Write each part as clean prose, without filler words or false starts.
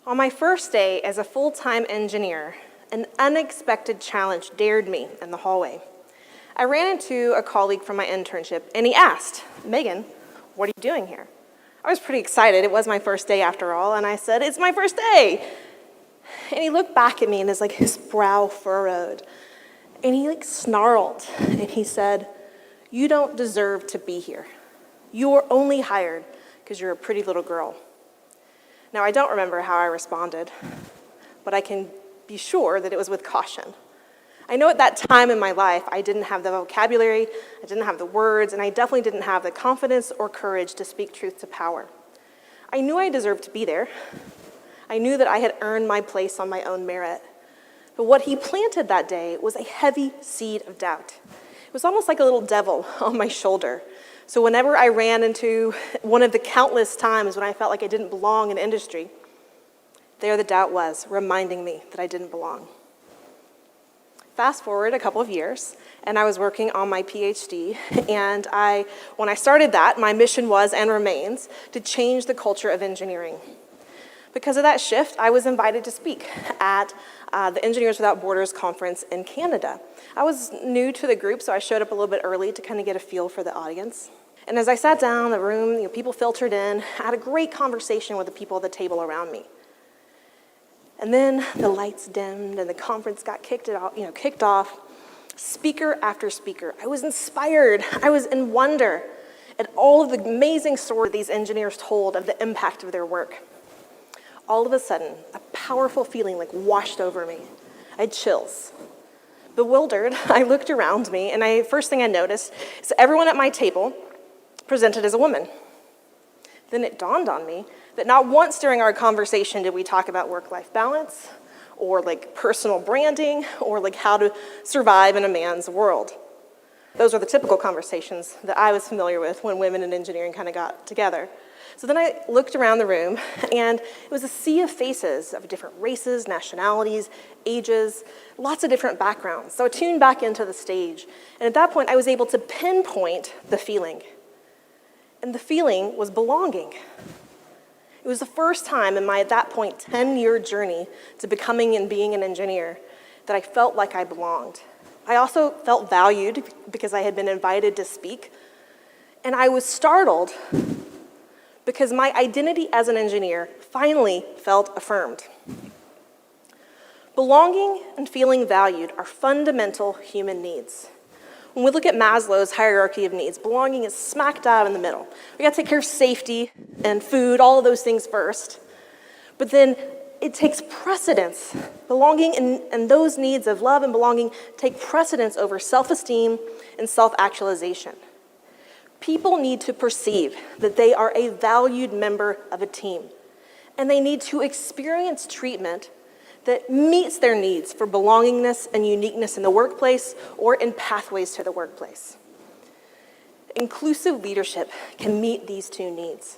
On my first day as a full-time engineer, an unexpected challenge dared me in the hallway. I ran into a colleague from my internship, and he asked, "Meagan, what are you doing here?" I was pretty excited. It was my first day after all, and I said, "It's my first day." And he looked back at me, and his brow furrowed, and he snarled, and he said, "You don't deserve to be here. You were only hired because you're a pretty little girl." Now, I don't remember how I responded, but I can be sure that it was with caution. I know at that time in my life, I didn't have the vocabulary, I didn't have the words, and I definitely didn't have the confidence or courage to speak truth to power. I knew I deserved to be there. I knew that I had earned my place on my own merit. But what he planted that day was a heavy seed of doubt. It was almost like a little devil on my shoulder. So whenever I ran into one of the countless times when I felt like I didn't belong in industry, there the doubt was, reminding me that I didn't belong. Fast forward a couple of years, and I was working on my PhD, and when I started that, my mission was and remains to change the culture of engineering. Because of that shift, I was invited to speak at the Engineers Without Borders conference in Canada. I was new to the group, so I showed up a little bit early to kind of get a feel for the audience. And as I sat down in the room, people filtered in. I had a great conversation with the people at the table around me. And then the lights dimmed and the conference got kicked off. Speaker after speaker. I was inspired. I was in wonder at all of the amazing stories these engineers told of the impact of their work. All of a sudden, a powerful feeling washed over me. I had chills. Bewildered, I looked around me, and first thing I noticed is everyone at my table presented as a woman. Then it dawned on me that not once during our conversation did we talk about work-life balance, or personal branding, or how to survive in a man's world. Those are the typical conversations that I was familiar with when women in engineering kind of got together. So then I looked around the room, and it was a sea of faces of different races, nationalities, ages, lots of different backgrounds. So I tuned back into the stage, and at that point, I was able to pinpoint the feeling. And the feeling was belonging. It was the first time in my, at that point, 10-year journey to becoming and being an engineer that I felt like I belonged. I also felt valued because I had been invited to speak, and I was startled because my identity as an engineer finally felt affirmed. Belonging and feeling valued are fundamental human needs. When we look at Maslow's hierarchy of needs, belonging is smack dab in the middle. We gotta take care of safety and food, all of those things first. But then it takes precedence. Belonging and those needs of love and belonging take precedence over self-esteem and self-actualization. People need to perceive that they are a valued member of a team, and they need to experience treatment that meets their needs for belongingness and uniqueness in the workplace or in pathways to the workplace. Inclusive leadership can meet these two needs.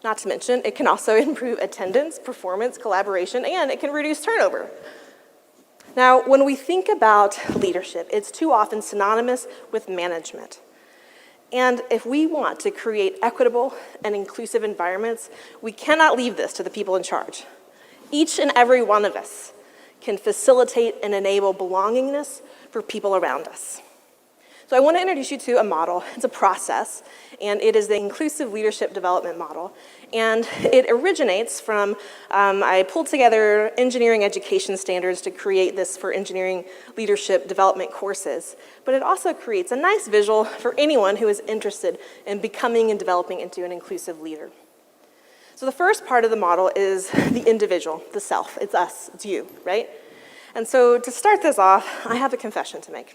Not to mention, it can also improve attendance, performance, collaboration, and it can reduce turnover. Now, when we think about leadership, it's too often synonymous with management. And if we want to create equitable and inclusive environments, we cannot leave this to the people in charge. Each and every one of us can facilitate and enable belongingness for people around us. So I want to introduce you to a model. It's a process, and it is the Inclusive Leadership Development Model. And it originates from, I pulled together engineering education standards to create this for engineering leadership development courses. But it also creates a nice visual for anyone who is interested in becoming and developing into an inclusive leader. So the first part of the model is the individual, the self. It's us, it's you, right? And so to start this off, I have a confession to make.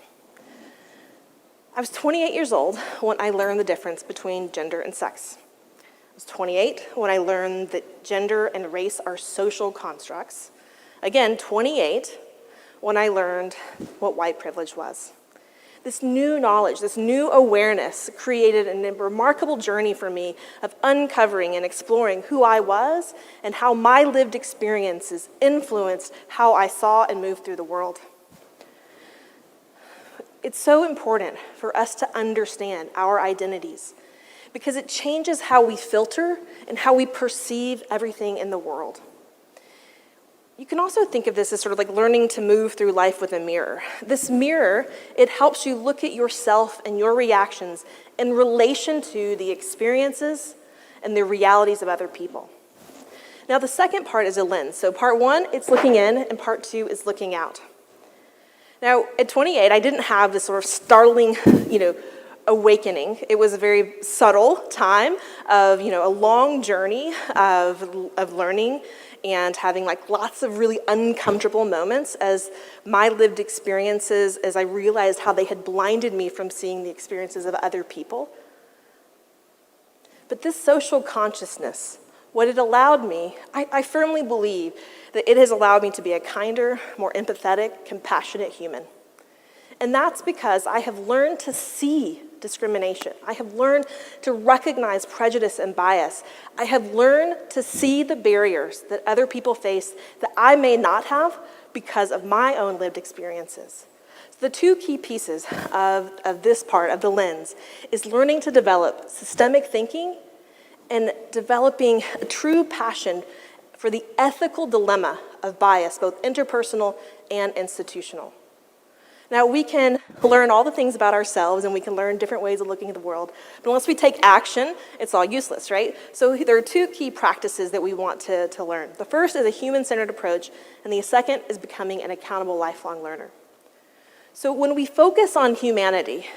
I was 28 years old when I learned the difference between gender and sex. I was 28 when I learned that gender and race are social constructs. Again, 28 when I learned what white privilege was. This new knowledge, this new awareness created a remarkable journey for me of uncovering and exploring who I was and how my lived experiences influenced how I saw and moved through the world. It's so important for us to understand our identities because it changes how we filter and how we perceive everything in the world. You can also think of this as sort of like learning to move through life with a mirror. This mirror, it helps you look at yourself and your reactions in relation to the experiences and the realities of other people. Now, the second part is a lens. So part one, it's looking in, and part two is looking out. Now, at 28, I didn't have this sort of startling, awakening. It was a very subtle time of, a long journey of learning and having like lots of really uncomfortable moments as my lived experiences, as I realized how they had blinded me from seeing the experiences of other people. But this social consciousness, what it allowed me, I firmly believe that it has allowed me to be a kinder, more empathetic, compassionate human. And that's because I have learned to see discrimination. I have learned to recognize prejudice and bias. I have learned to see the barriers that other people face that I may not have because of my own lived experiences. So the two key pieces of this part of the lens is learning to develop systemic thinking and developing a true passion for the ethical dilemma of bias, both interpersonal and institutional. Now, we can learn all the things about ourselves and we can learn different ways of looking at the world, but unless we take action, it's all useless, right? So there are two key practices that we want to learn. The first is a human-centered approach, and the second is becoming an accountable lifelong learner. So when we focus on humanity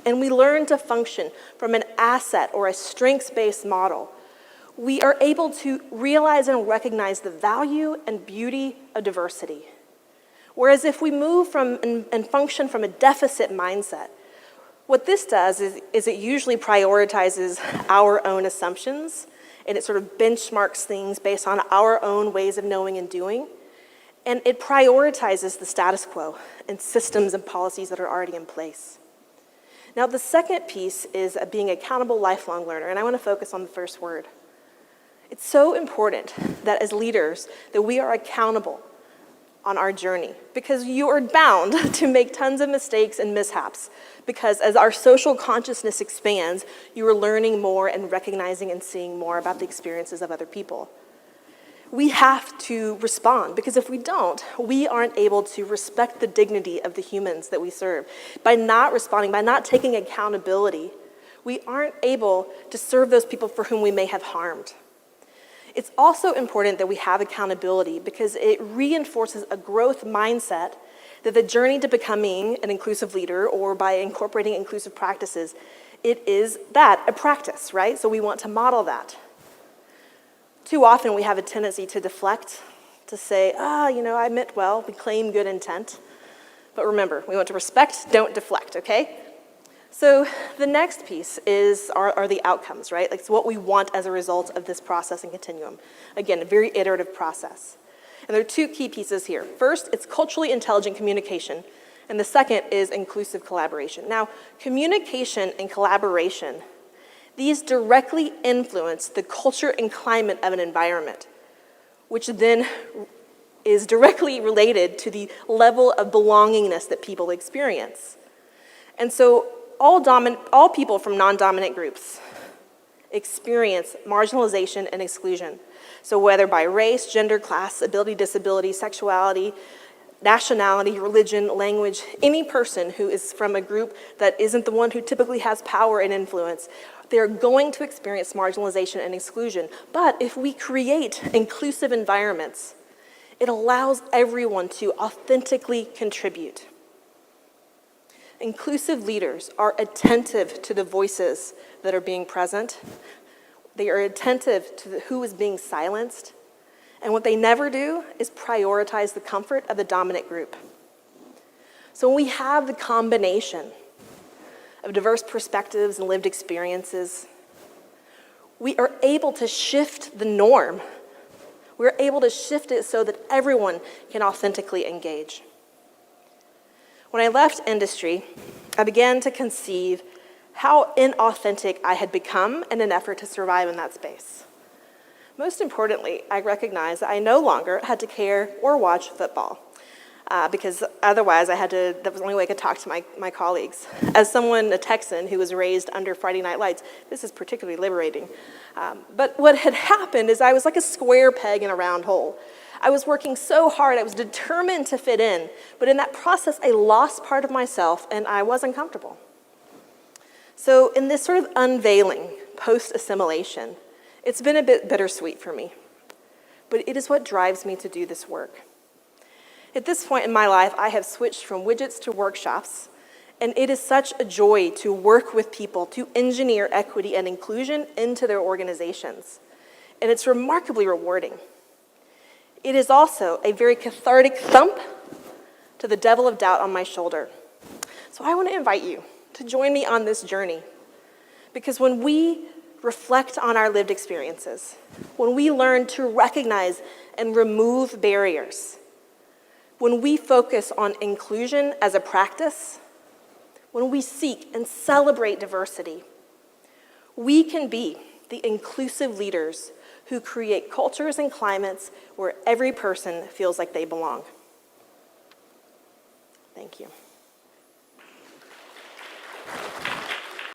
and we learn to function from an asset or a strengths-based model, we are able to realize and recognize the value and beauty of diversity. Whereas if we move from and function from a deficit mindset, what this does is it usually prioritizes our own assumptions, and it sort of benchmarks things based on our own ways of knowing and doing, and it prioritizes the status quo and systems and policies that are already in place. Now, the second piece is being an accountable lifelong learner, and I want to focus on the first word. It's so important that as leaders that we are accountable on our journey, because you are bound to make tons of mistakes and mishaps, because as our social consciousness expands, you are learning more and recognizing and seeing more about the experiences of other people. We have to respond, because if we don't, we aren't able to respect the dignity of the humans that we serve. By not responding, by not taking accountability, we aren't able to serve those people for whom we may have harmed. It's also important that we have accountability because it reinforces a growth mindset that the journey to becoming an inclusive leader, or by incorporating inclusive practices, it is a practice, right? So we want to model that. Too often we have a tendency to deflect, to say, I meant well, we claim good intent. But remember, we want to respect, don't deflect, okay? So the next piece are the outcomes, right? Like, it's what we want as a result of this process and continuum. Again, a very iterative process. And there are two key pieces here. First, it's culturally intelligent communication, and the second is inclusive collaboration. Now, communication and collaboration, these directly influence the culture and climate of an environment, which then is directly related to the level of belongingness that people experience. And so all people from non-dominant groups experience marginalization and exclusion. So whether by race, gender, class, ability, disability, sexuality, nationality, religion, language, any person who is from a group that isn't the one who typically has power and influence, they're going to experience marginalization and exclusion. But if we create inclusive environments, it allows everyone to authentically contribute. Inclusive leaders are attentive to the voices that are being present. They are attentive to who is being silenced. And what they never do is prioritize the comfort of the dominant group. So when we have the combination of diverse perspectives and lived experiences, we are able to shift the norm. We're able to shift it so that everyone can authentically engage. When I left industry, I began to conceive how inauthentic I had become in an effort to survive in that space. Most importantly, I recognized that I no longer had to care or watch football because otherwise that was the only way I could talk to my colleagues. As someone, a Texan who was raised under Friday Night Lights, this is particularly liberating. But what had happened is I was like a square peg in a round hole. I was working so hard, I was determined to fit in, but in that process, I lost part of myself and I wasn't comfortable. So in this sort of unveiling, post-assimilation, it's been a bit bittersweet for me, but it is what drives me to do this work. At this point in my life, I have switched from widgets to workshops, and it is such a joy to work with people to engineer equity and inclusion into their organizations. And it's remarkably rewarding. It is also a very cathartic thump to the devil of doubt on my shoulder. So I want to invite you to join me on this journey. Because when we reflect on our lived experiences, when we learn to recognize and remove barriers, when we focus on inclusion as a practice, when we seek and celebrate diversity, we can be the inclusive leaders who create cultures and climates where every person feels like they belong. Thank you.